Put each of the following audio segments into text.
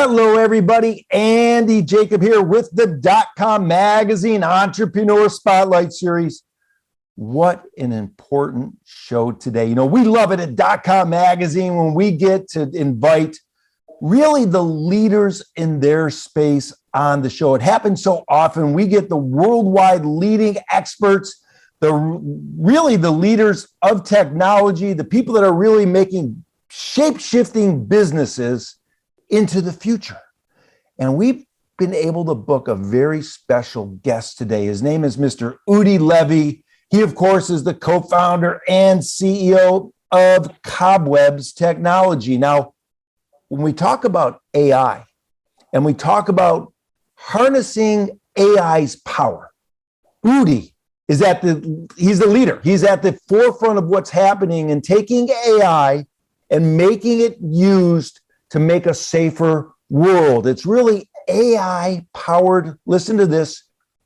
Hello, everybody. Andy Jacob here with the DotCom Magazine Entrepreneur Spotlight Series. What an important show today. You know, we love it at DotCom Magazine when we get to invite really the leaders in their space on the show. It happens so often. We get the worldwide leading experts, the leaders of technology, the people that are really making shape-shifting businesses into the future. And we've been able to book a very special guest today. His name is Mr. Udi Levy. He, of course, is the co-founder and CEO of Cobwebs Technology. Now, when we talk about AI and we talk about harnessing AI's power, Udi is he's the leader. He's at the forefront of what's happening and taking AI and making it used to make a safer world. It's really AI-powered, listen to this,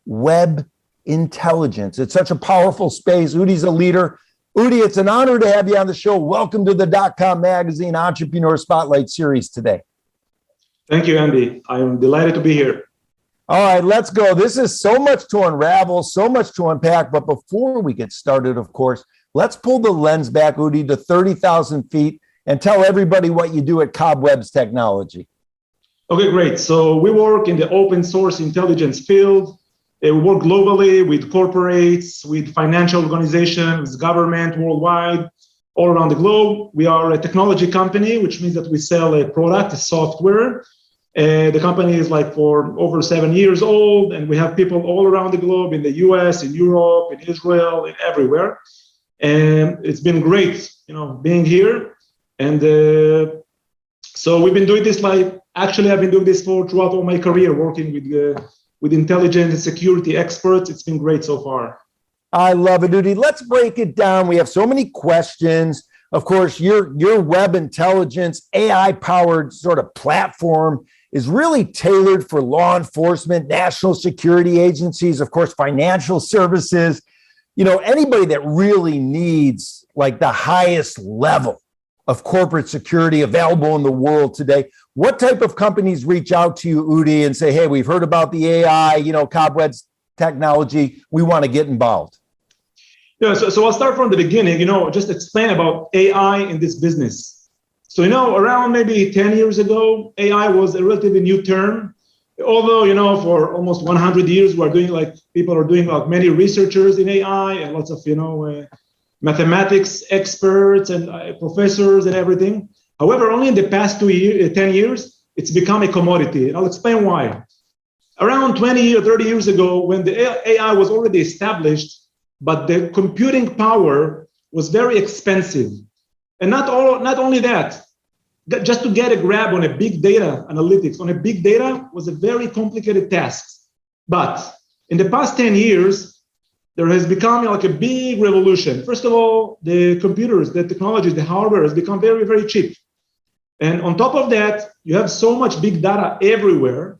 web intelligence. It's such a powerful space. Udi's a leader. Udi, it's an honor to have you on the show. Welcome to the DotCom Magazine Entrepreneur Spotlight Series today. Thank you, Andy. I am delighted to be here. All right, let's go. This is so much to unravel, so much to unpack. But before we get started, of course, let's pull the lens back, Udi, to 30,000 feet and tell everybody what you do at Cobwebs Technology. Okay, great. So we work in the open source intelligence field. We work globally with corporates, with financial organizations, government worldwide, all around the globe. We are a technology company, which means that we sell a product, a software. The company is like for over 7 years old, and we have people all around the globe in the US, in Europe, in Israel, in everywhere. And it's been great, being here. And so we've been doing this I've been doing this throughout all my career, working with intelligence and security experts. It's been great so far. I love it, Udi. Let's break it down. We have so many questions. Of course, your web intelligence, AI-powered sort of platform is really tailored for law enforcement, national security agencies, of course, financial services, anybody that really needs like the highest level of corporate security available in the world today. What type of companies reach out to you, Udi, and say, hey, we've heard about the AI, Cobwebs Technology, we want to get involved? Yeah, so I'll start from the beginning, just explain about AI in this business. So, around maybe 10 years ago, AI was a relatively new term. Although, for almost 100 years, people are doing many researchers in AI and lots of, mathematics experts and professors and everything. However, only in the past 10 years, it's become a commodity. And I'll explain why. Around 20 or 30 years ago, when the AI was already established, but the computing power was very expensive. And not only that, just to get a grab on a big data analytics, on a big data was a very complicated task. But in the past 10 years, there has become a big revolution. First of all, the computers, the technologies, the hardware has become very, very cheap. And on top of that, you have so much big data everywhere.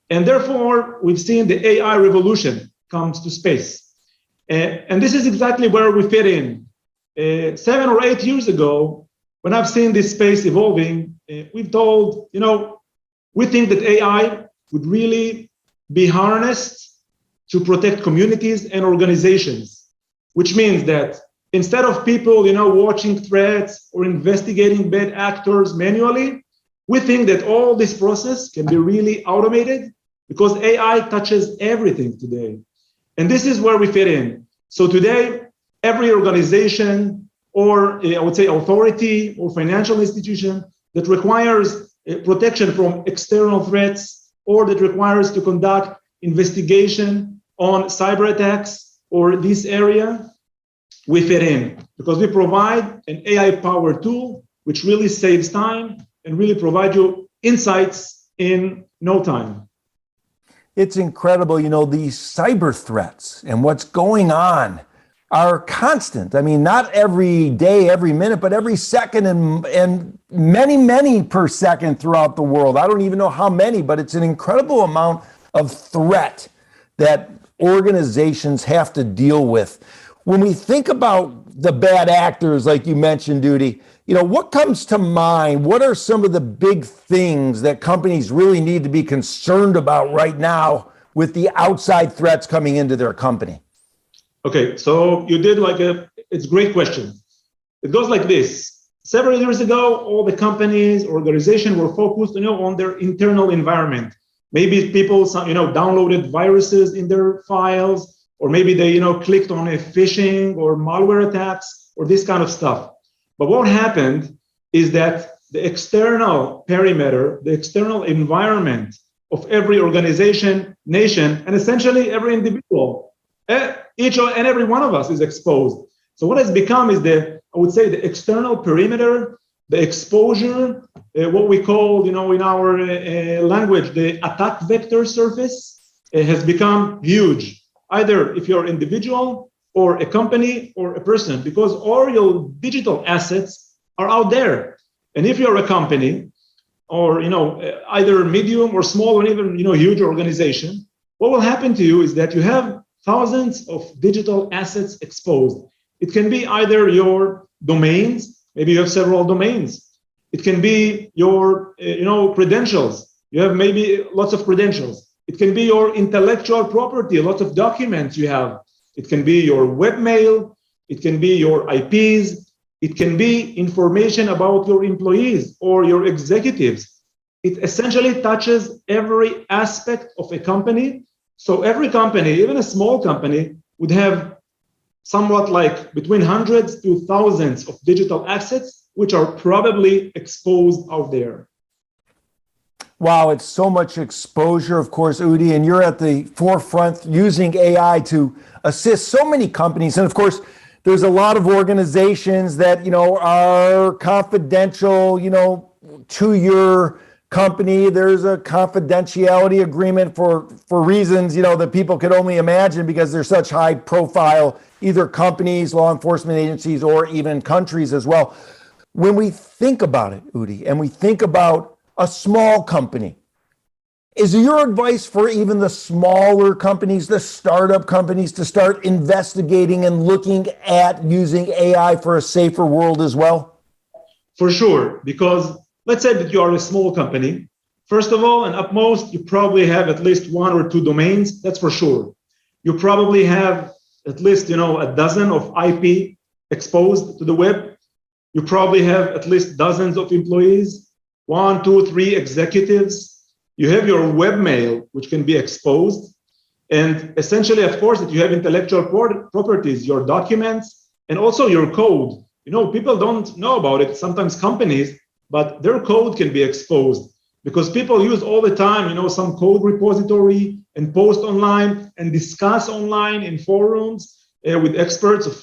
And therefore, we've seen the AI revolution comes to space. And this is exactly where we fit in. 7 or 8 years ago, when I've seen this space evolving, we've told, we think that AI would really be harnessed to protect communities and organizations, which means that instead of people, watching threats or investigating bad actors manually, we think that all this process can be really automated because AI touches everything today. And this is where we fit in. So today, every organization or I would say authority or financial institution that requires protection from external threats or that requires to conduct investigation on cyber attacks or this area, we fit in because we provide an AI-powered tool which really saves time and really provide you insights in no time. It's incredible, these cyber threats and what's going on are constant. I mean, not every day, every minute, but every second and many per second throughout the world. I don't even know how many, but it's an incredible amount of threat that organizations have to deal with. When we think about the bad actors, like you mentioned, Udi, what comes to mind? What are some of the big things that companies really need to be concerned about right now with the outside threats coming into their company? Okay, so you did it's a great question. It goes like this. Several years ago, all the companies, organizations were focused, on their internal environment. Maybe people, downloaded viruses in their files, or maybe they, clicked on a phishing or malware attacks or this kind of stuff. But what happened is that the external perimeter, the external environment of every organization, nation, and essentially every individual, each and every one of us is exposed. So what has become is the external perimeter, the exposure, what we call, in our language, the attack vector surface has become huge, either if you're an individual or a company or a person, because all your digital assets are out there. And if you're a company or, either medium or small or even, huge organization, what will happen to you is that you have thousands of digital assets exposed. It can be either your domains, maybe you have several domains. It can be your, credentials. You have maybe lots of credentials. It can be your intellectual property, lots of documents you have. It can be your webmail. It can be your IPs. It can be information about your employees or your executives. It essentially touches every aspect of a company. So every company, even a small company, would have somewhat like between hundreds to thousands of digital assets, which are probably exposed out there. Wow, it's so much exposure, of course, Udi, and you're at the forefront using AI to assist so many companies. And of course, there's a lot of organizations that, are confidential, to your company. There's a confidentiality agreement for reasons, that people could only imagine because they're such high profile, either companies, law enforcement agencies, or even countries as well. When we think about it, Udi, and we think about a small company, is your advice for even the smaller companies, the startup companies, to start investigating and looking at using AI for a safer world as well? For sure, because let's say that you are a small company. First of all, and upmost, you probably have at least one or two domains, that's for sure. You probably have at least, a dozen of IP exposed to the web. You probably have at least dozens of employees, 1, 2, 3 executives. You have your webmail, which can be exposed. And essentially, of course, that you have intellectual properties, your documents, and also your code. People don't know about it, sometimes companies, but their code can be exposed because people use all the time, some code repository and post online and discuss online in forums with experts of,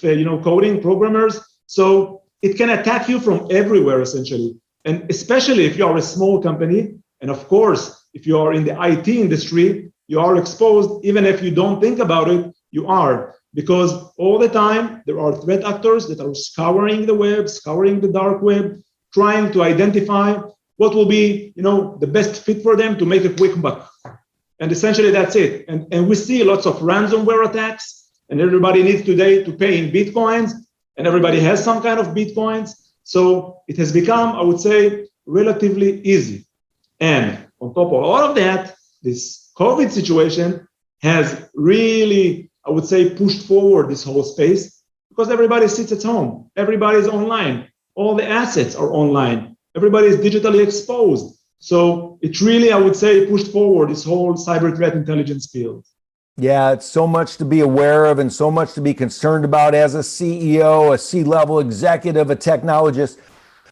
coding, programmers. So it can attack you from everywhere, essentially. And especially if you are a small company, and of course, if you are in the IT industry, you are exposed, even if you don't think about it, you are. Because all the time, there are threat actors that are scouring the web, scouring the dark web, trying to identify what will be, the best fit for them to make a quick buck. And essentially, that's it. And we see lots of ransomware attacks, and everybody needs today to pay in Bitcoins, and everybody has some kind of Bitcoins. So it has become, I would say, relatively easy. And on top of all of that, this COVID situation has really, I would say, pushed forward this whole space because everybody sits at home. Everybody's online. All the assets are online. Everybody is digitally exposed. So it really, I would say, pushed forward this whole cyber threat intelligence field. Yeah, it's so much to be aware of and so much to be concerned about as a CEO, a C-level executive, a technologist.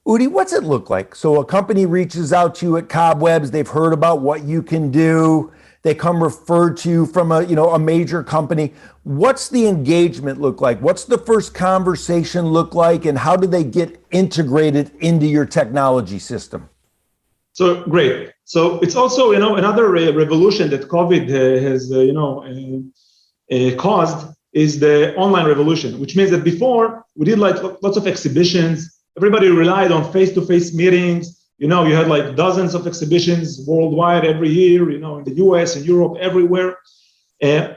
Udi, what's it look like? So a company reaches out to you at Cobwebs. They've heard about what you can do. They come referred to you from a major company. What's the engagement look like? What's the first conversation look like? And how do they get integrated into your technology system? So great. So it's also, another revolution that COVID has, caused is the online revolution, which means that before we did lots of exhibitions. Everybody relied on face-to-face meetings. You had like dozens of exhibitions worldwide every year, in the US and Europe, everywhere.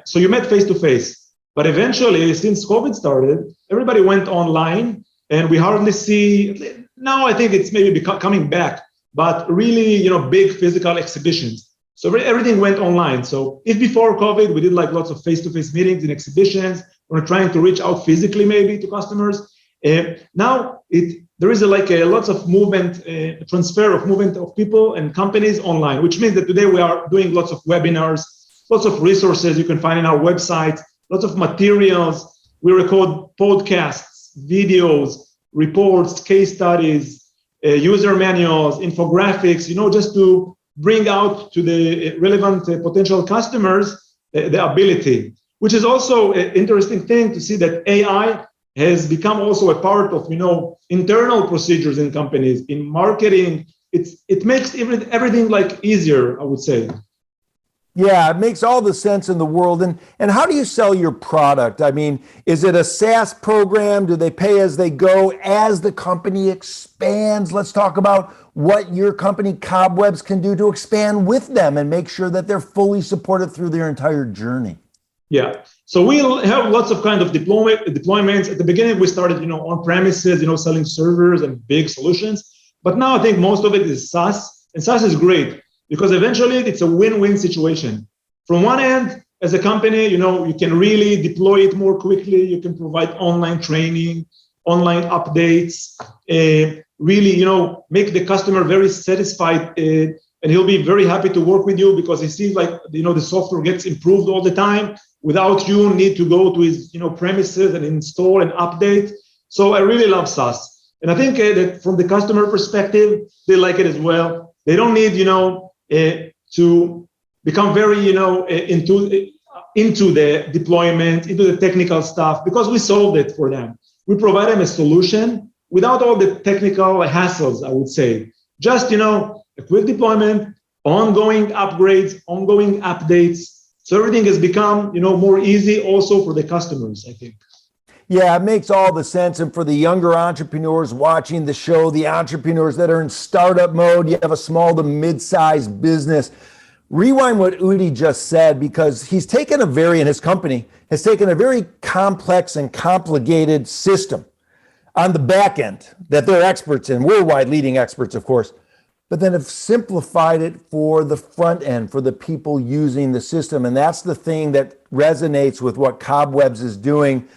So you met face-to-face. But eventually, since COVID started, everybody went online, and we hardly see, now I think it's maybe coming back, but really, big physical exhibitions. So everything went online. So if before COVID, we did like lots of face-to-face meetings and exhibitions, we're trying to reach out physically maybe to customers. Now there is lots of movement, transfer of movement of people and companies online, which means that today we are doing lots of webinars, lots of resources you can find in our website, lots of materials. We record podcasts, videos, reports, case studies, user manuals, infographics, just to bring out to the relevant potential customers the ability, which is also an interesting thing to see that AI has become also a part of, internal procedures in companies, in marketing. It makes everything easier, I would say. Yeah, it makes all the sense in the world. And how do you sell your product? I mean, is it a SaaS program? Do they pay as they go as the company expands? Let's talk about what your company Cobwebs can do to expand with them and make sure that they're fully supported through their entire journey. Yeah. So we'll have lots of kind of deployments. At the beginning, we started, on premises, selling servers and big solutions. But now I think most of it is SaaS, and SaaS is great because eventually it's a win-win situation. From one end, as a company, you can really deploy it more quickly. You can provide online training, online updates, really, make the customer very satisfied, and he'll be very happy to work with you because he sees the software gets improved all the time without you need to go to his, premises and install and update. So I really love SaaS. And I think that from the customer perspective, they like it as well. They don't need, to become very, into the deployment, into the technical stuff, because we solved it for them. We provide them a solution without all the technical hassles, I would say. Just, a quick deployment, ongoing upgrades, ongoing updates. So everything has become, more easy also for the customers, I think. Yeah, it makes all the sense. And for the younger entrepreneurs watching the show, the entrepreneurs that are in startup mode, you have a small to mid-sized business. Rewind what Udi just said, because he's taken and his company has taken a very complex and complicated system on the back end that they're experts in, worldwide leading experts, of course, but then have simplified it for the front end, for the people using the system. And that's the thing that resonates with what Cobwebs is doing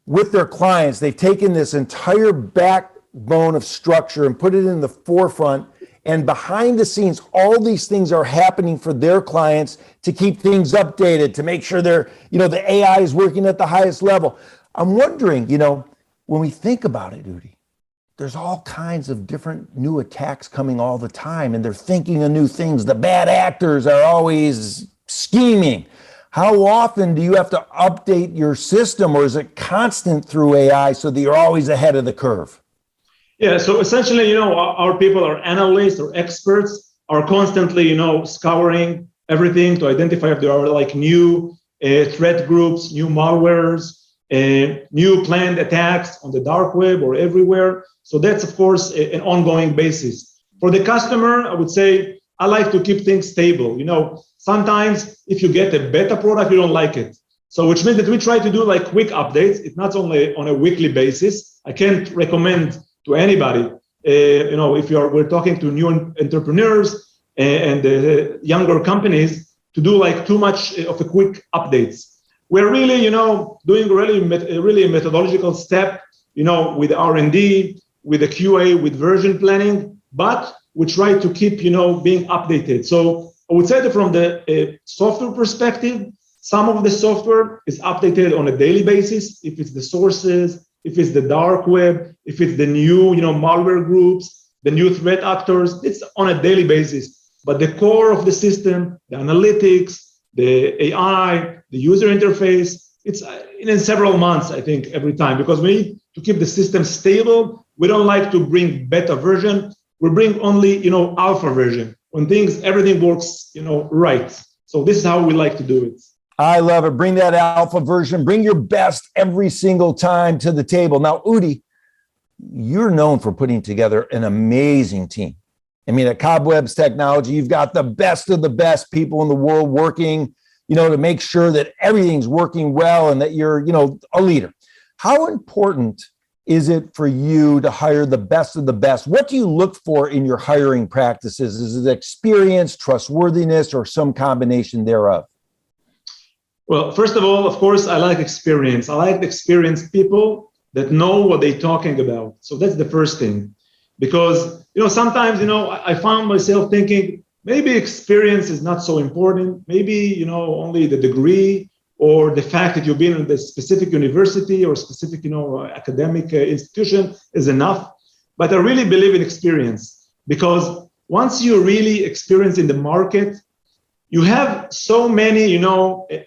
with their clients. They've taken this entire backbone of structure and put it in the forefront, and behind the scenes, all these things are happening for their clients to keep things updated, to make sure they're, the AI is working at the highest level. I'm wondering, when we think about it, Udi, there's all kinds of different new attacks coming all the time, and they're thinking of new things. The bad actors are always scheming. How often do you have to update your system, or is it constant through AI so that you're always ahead of the curve? Yeah, so essentially, our people, our analysts or experts are constantly, scouring everything to identify if there are new threat groups, new malwares, new planned attacks on the dark web or everywhere. So that's, of course, an ongoing basis. For the customer, I would say, I like to keep things stable. Sometimes if you get a beta product, you don't like it. So which means that we try to do quick updates. It's not only on a weekly basis. I can't recommend to anybody, if we're talking to new entrepreneurs and younger companies, to do too much of a quick updates. We're really, doing really a methodological step, with R&D, with the QA, with version planning, but we try to keep, being updated. So I would say that from the software perspective, some of the software is updated on a daily basis. If it's the sources, if it's the dark web, if it's the new, malware groups, the new threat actors, it's on a daily basis. But the core of the system, the analytics, the AI, the user interface, it's in several months, I think, every time, because we need to keep the system stable. We don't like to bring beta version. We bring only, alpha version when everything works, right. So this is how we like to do it. I love it. Bring that alpha version. Bring your best every single time to the table. Now, Udi, you're known for putting together an amazing team. I mean, at Cobwebs Technology, you've got the best of the best people in the world working to make sure that everything's working well and that you're, a leader. How important is it for you to hire the best of the best? What do you look for in your hiring practices? Is it experience, trustworthiness, or some combination thereof? Well, first of all, of course, I like experience. I like experienced people that know what they're talking about. So that's the first thing. Because, sometimes, I found myself thinking, maybe experience is not so important. Maybe, only the degree or the fact that you've been in the specific university or specific, academic institution is enough. But I really believe in experience, because once you really experience in the market, you have so many,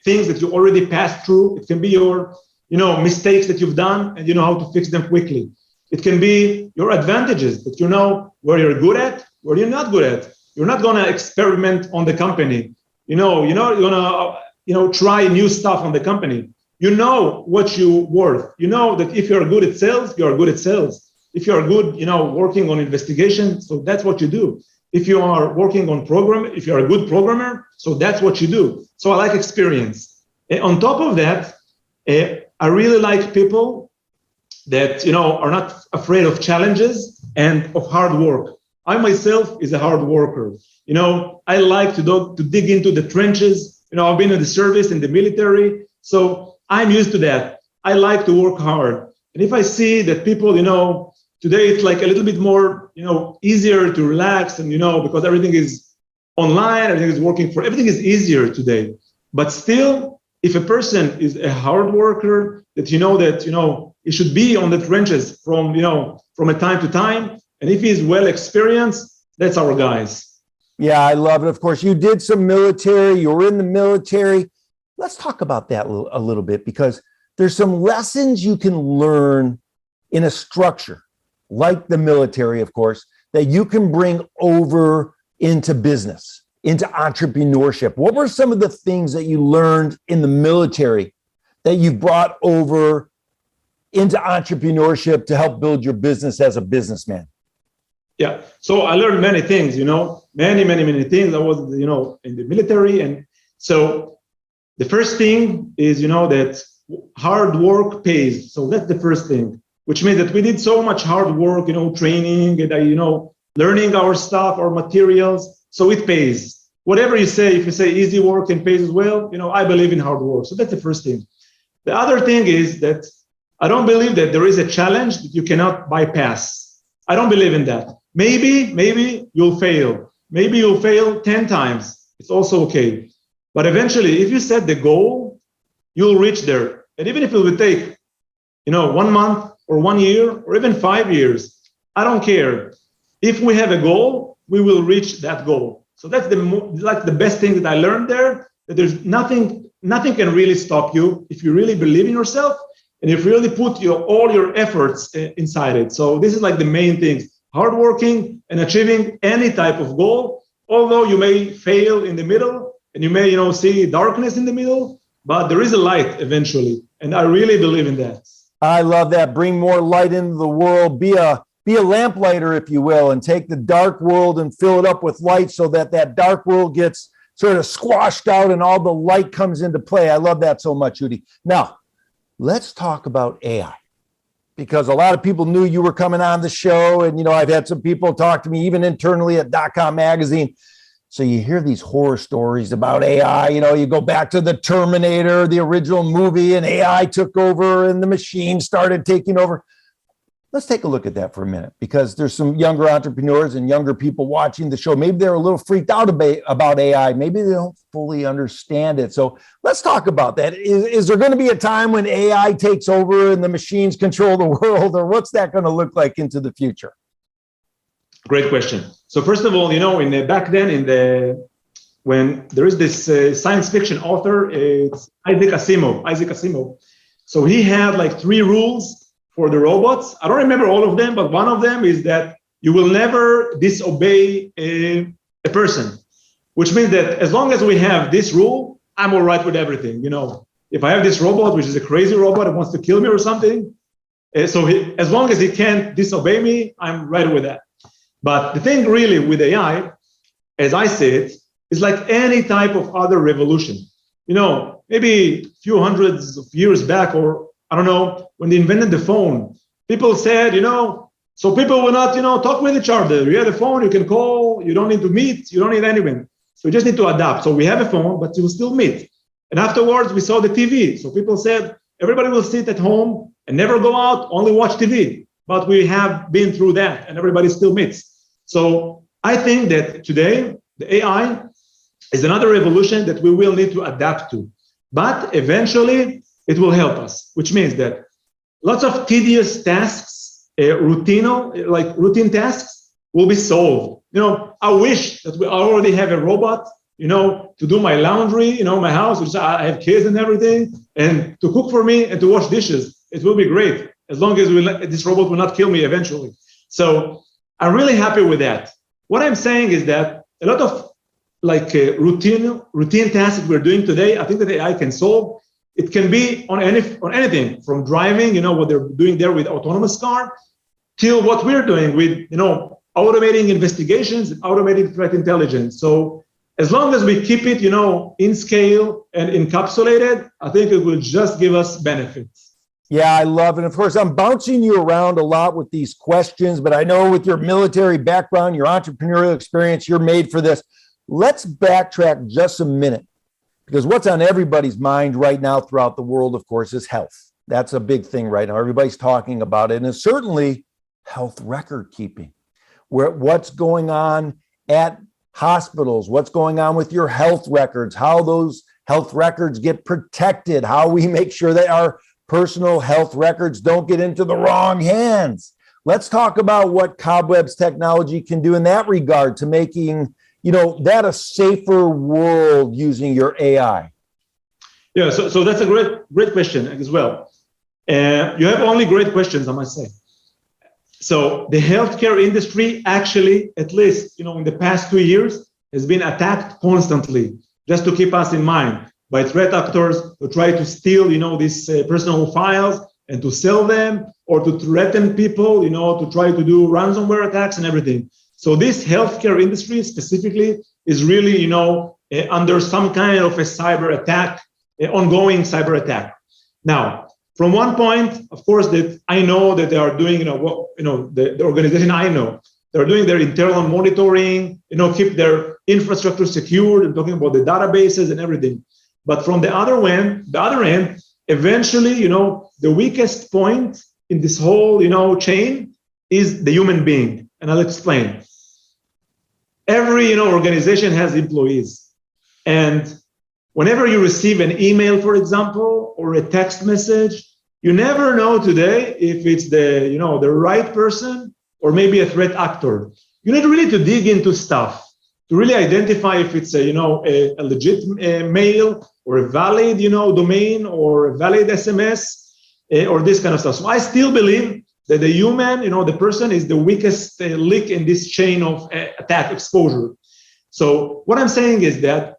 things that you already passed through. It can be your, mistakes that you've done and you know how to fix them quickly. It can be your advantages that you know where you're good at, where you're not good at. You're not going to experiment on the company. You're going to, try new stuff on the company. You know what you're worth. You know that if you're good at sales, you're good at sales. If you're good, working on investigation, so that's what you do. If you are working on if you're a good programmer, so that's what you do. So I like experience. On top of that, I really like people that, are not afraid of challenges and of hard work. I myself is a hard worker. I like to dig into the trenches. I've been in the service, in the military, so I'm used to that. I like to work hard. And if I see that people, today it's like a little bit more, easier to relax and, because everything is online, everything is easier today. But still, if a person is a hard worker, that he should be on the trenches from a time to time. And if he's well experienced, that's our guys. Yeah, I love it. Of course, you did some military, you were in the military. Let's talk about that a little bit, because there's some lessons you can learn in a structure like the military, of course, that you can bring over into business, into entrepreneurship. What were some of the things that you learned in the military that you brought over into entrepreneurship to help build your business as a businessman? Yeah, so I learned many things, many things. I was, in the military. And so the first thing is, that hard work pays. So that's the first thing, which means that we did so much hard work, training and, learning our stuff, our materials. So it pays. Whatever you say, if you say easy work and pays as well, I believe in hard work. So that's the first thing. The other thing is that I don't believe that there is a challenge that you cannot bypass. I don't believe in that. Maybe you'll fail. Maybe you'll fail 10 times. It's also okay. But eventually, if you set the goal, you'll reach there. And even if it will take, 1 month or 1 year or even 5 years, I don't care. If we have a goal, we will reach that goal. So that's the best thing that I learned there, that there's nothing can really stop you if you really believe in yourself and if you really put all your efforts inside it. So this is like the main things. Hardworking and achieving any type of goal, although you may fail in the middle and you may, see darkness in the middle, but there is a light eventually. And I really believe in that. I love that. Bring more light into the world. Be a lamplighter, if you will, and take the dark world and fill it up with light so that dark world gets sort of squashed out and all the light comes into play. I love that so much, Udi. Now, let's talk about AI. Because a lot of people knew you were coming on the show. And, I've had some people talk to me, even internally at DotCom magazine. So you hear these horror stories about AI. You go back to the Terminator, the original movie, and AI took over and the machine started taking over. Let's take a look at that for a minute, because there's some younger entrepreneurs and younger people watching the show. Maybe they're a little freaked out about AI. Maybe they don't fully understand it. So let's talk about that. Is there going to be a time when AI takes over and the machines control the world, or what's that going to look like into the future? Great question. So first of all, back then when there is this science fiction author, it's Isaac Asimov. So he had like 3 rules for the robots. I don't remember all of them, but one of them is that you will never disobey a person, which means that as long as we have this rule, I'm all right with everything. If I have this robot, which is a crazy robot that wants to kill me or something, as long as he can't disobey me, I'm right with that. But the thing really with AI, as I see it, is like any type of other revolution. maybe a few hundreds of years back, or I don't know, when they invented the phone, people said, so people will not, talk with each other. You have a phone, you can call, you don't need to meet, you don't need anyone. So you just need to adapt. So we have a phone, but you will still meet. And afterwards, we saw the TV. So people said, everybody will sit at home and never go out, only watch TV. But we have been through that, and everybody still meets. So I think that today, the AI is another revolution that we will need to adapt to. But eventually, it will help us, which means that lots of tedious tasks, routine tasks, will be solved. I wish that we already have a robot, to do my laundry, my house, which I have kids and everything, and to cook for me and to wash dishes. It will be great, as long as this robot will not kill me eventually. So I'm really happy with that. What I'm saying is that a lot of routine tasks that we're doing today, I think that AI can solve. It can be on anything from driving, what they're doing there with autonomous car, till what we're doing with, automating investigations and automating threat intelligence. So as long as we keep it, in scale and encapsulated, I think it will just give us benefits. Yeah, I love it. Of course, I'm bouncing you around a lot with these questions, but I know with your military background, your entrepreneurial experience, you're made for this. Let's backtrack just a minute, because what's on everybody's mind right now throughout the world, of course, is health. That's a big thing right now. Everybody's talking about it, and it's certainly health record keeping, what's going on at hospitals, what's going on with your health records, how those health records get protected, how we make sure that our personal health records don't get into the wrong hands. Let's talk about what Cobwebs Technology can do in that regard to making, that a safer world using your AI. Yeah, so that's a great question as well. You have only great questions, I must say. So the healthcare industry actually, at least, in the past 2 years, has been attacked constantly, just to keep us in mind, by threat actors who try to steal, these personal files and to sell them, or to threaten people, to try to do ransomware attacks and everything. So this healthcare industry specifically is really, under some kind of a cyber attack, ongoing cyber attack. Now, from one point, of course, that I know that they are doing, the organization I know, they're doing their internal monitoring, keep their infrastructure secured, and talking about the databases and everything. But from the other end, eventually, the weakest point in this whole, chain is the human being. And I'll explain. Every, organization has employees. And whenever you receive an email, for example, or a text message, you never know today if it's the right person or maybe a threat actor. You need really to dig into stuff to really identify if it's a legit mail or a valid, domain or a valid SMS or this kind of stuff. So I still believe that the human, the person is the weakest link in this chain of attack exposure. So what I'm saying is that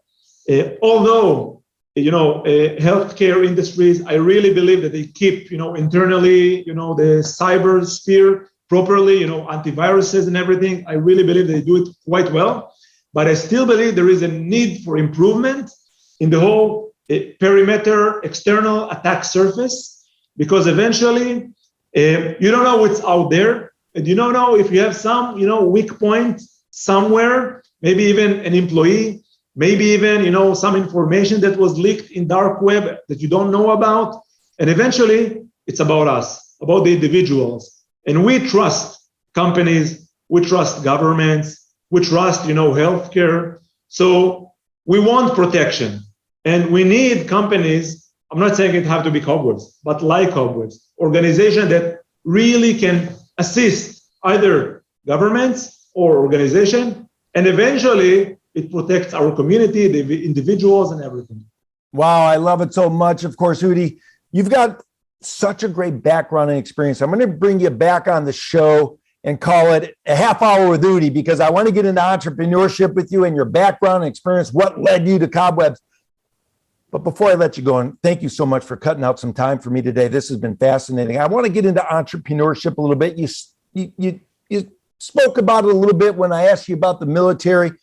although healthcare industries, I really believe that they keep, internally, the cyber sphere properly, antiviruses and everything. I really believe they do it quite well. But I still believe there is a need for improvement in the whole perimeter external attack surface, because eventually you don't know what's out there, and you don't know if you have some, weak point somewhere, maybe even an employee, maybe even, some information that was leaked in dark web that you don't know about. And eventually it's about us, about the individuals. And we trust companies, we trust governments, we trust, healthcare. So we want protection, and we need companies. I'm not saying it have to be Cobwebs, but like Cobwebs, organization that really can assist either governments or organization, and eventually it protects our community, the individuals, and everything. Wow, I love it so much. Of course, Udi, you've got such a great background and experience. I'm going to bring you back on the show and call it a half hour with Udi, because I want to get into entrepreneurship with you and your background and experience, what led you to Cobwebs. But before I let you go, and thank you so much for cutting out some time for me today. This has been fascinating. I want to get into entrepreneurship a little bit. You spoke about it a little bit when I asked you about the military.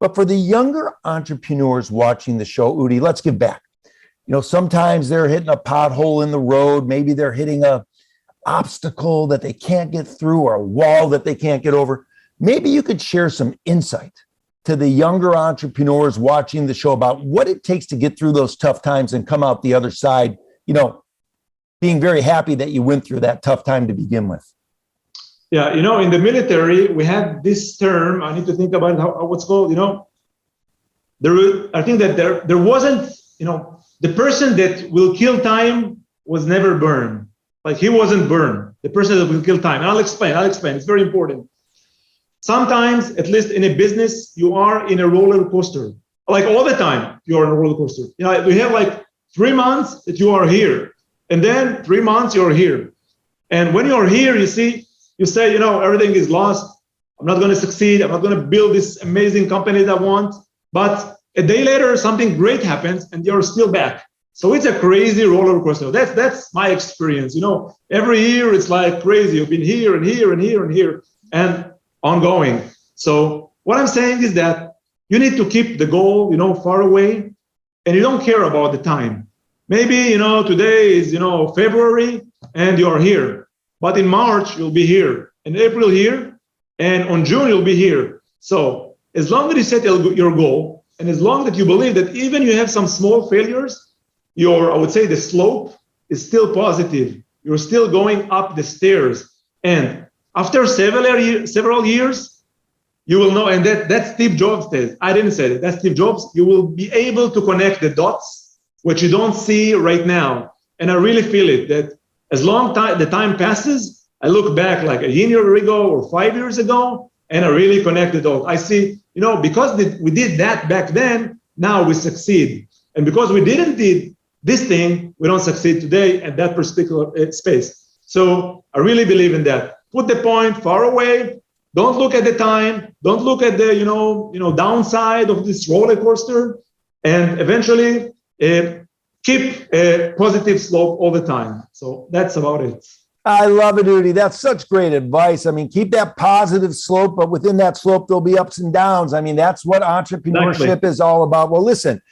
But for the younger entrepreneurs watching the show, Udi, let's give back. sometimes they're hitting a pothole in the road. Maybe they're hitting a obstacle that they can't get through or a wall that they can't get over. Maybe you could share some insight to the younger entrepreneurs watching the show about what it takes to get through those tough times and come out the other side, being very happy that you went through that tough time to begin with. Yeah, in the military, we had this term. I need to think about what's called, I think that there wasn't, the person that will kill time was never burned. Like he wasn't burned, the person that will kill time. And I'll explain. It's very important. Sometimes, at least in a business, you are in a roller coaster. Like all the time, you are in a roller coaster. We have like 3 months that you are here. And then 3 months you're here. And when you're here, you say, everything is lost. I'm not going to succeed. I'm not going to build this amazing company that I want. But a day later, something great happens and you're still back. So it's a crazy roller coaster. That's my experience. Every year it's like crazy. You've been here and here and here and here and ongoing. So what I'm saying is that you need to keep the goal, far away, and you don't care about the time. Maybe, today is, February and you're here, but in March, you'll be here, in April here, and on June, you'll be here. So as long as you set your goal, and as long as you believe that even you have some small failures, I would say the slope is still positive. You're still going up the stairs. And after several years, you will know, and that Steve Jobs says, I didn't say it, that's Steve Jobs, you will be able to connect the dots, which you don't see right now. And I really feel it, that as the time passes, I look back like a year ago or 5 years ago, and I really connect the dots. I see, because we did that back then, now we succeed. And because we didn't do this thing, we don't succeed today at that particular space. So I really believe in that. Put the point far away. Don't look at the time. Don't look at the downside of this roller coaster, and eventually keep a positive slope all the time. So that's about it. I love it, Udi. That's such great advice. I mean, keep that positive slope, but within that slope, there'll be ups and downs. I mean, that's what entrepreneurship is all about. Well, listen,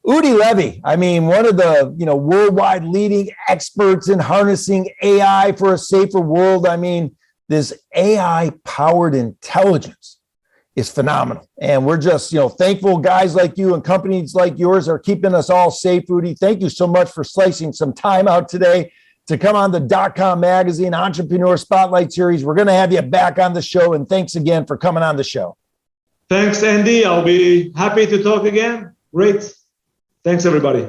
Udi Levy, one of the worldwide leading experts in harnessing AI for a safer world. This AI-powered intelligence is phenomenal. And we're just, thankful guys like you and companies like yours are keeping us all safe, Udi. Thank you so much for slicing some time out today to come on the .com magazine Entrepreneur Spotlight Series. We're going to have you back on the show. And thanks again for coming on the show. Thanks, Andy. I'll be happy to talk again. Great. Thanks, everybody.